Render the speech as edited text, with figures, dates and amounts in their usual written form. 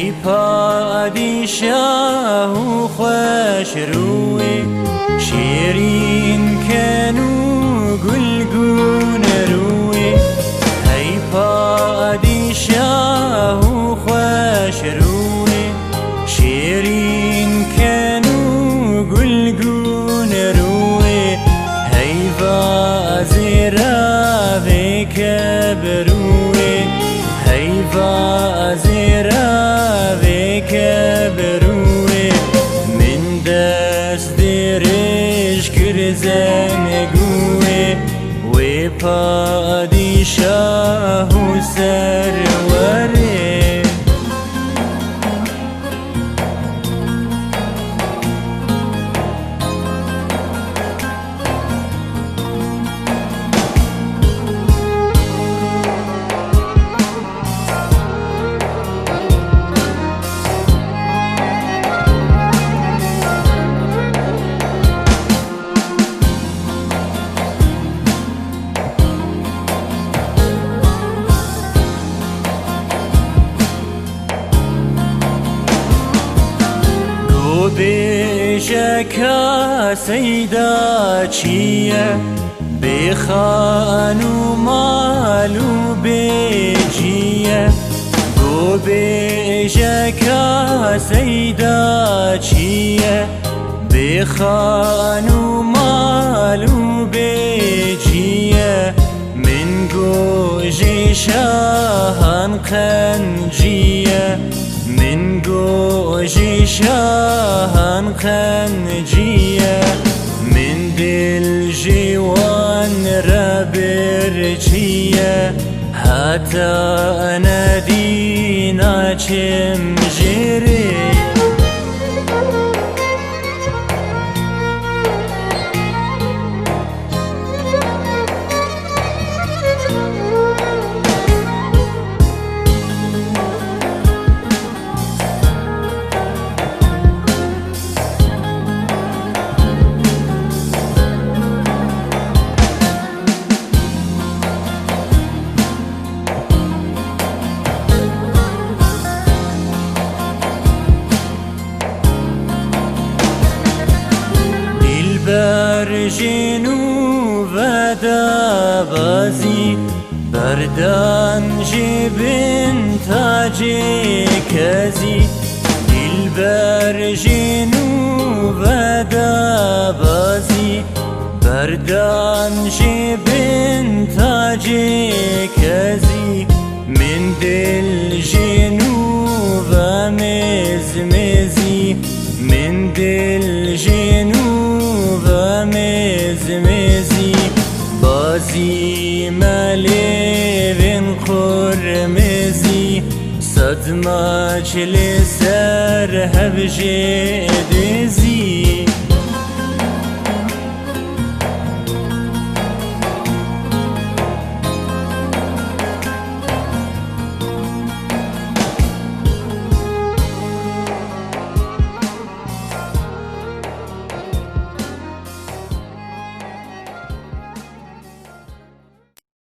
ای پادشاه و خوش روی شیرین کنو گلگون روی ای پادشاه و خوش روی شیرین کنو گلگون روی ای وزیرا و کبروی ای وزیرا و کبروی من دست درش کرزن گوی و پادشاه و سروری بیشکا سیدا چیه بخان و مال و بیجیه گو بیشکا سیدا چیه بخان و مال و بیجیه من گوژی شاهان قنجیه من گوژی شاهان قنجیه من دل جوان را برچیه حتی ندینا چم جری برجنو ودا بازی بردان جبن تاج کزی دل برجنو ودا بازی بردان جبن تاج کزی من دل جنو و مزمزی من دل جنو مزمزی بازی ملیون خرمزی صدمه چل سر هبجه دزی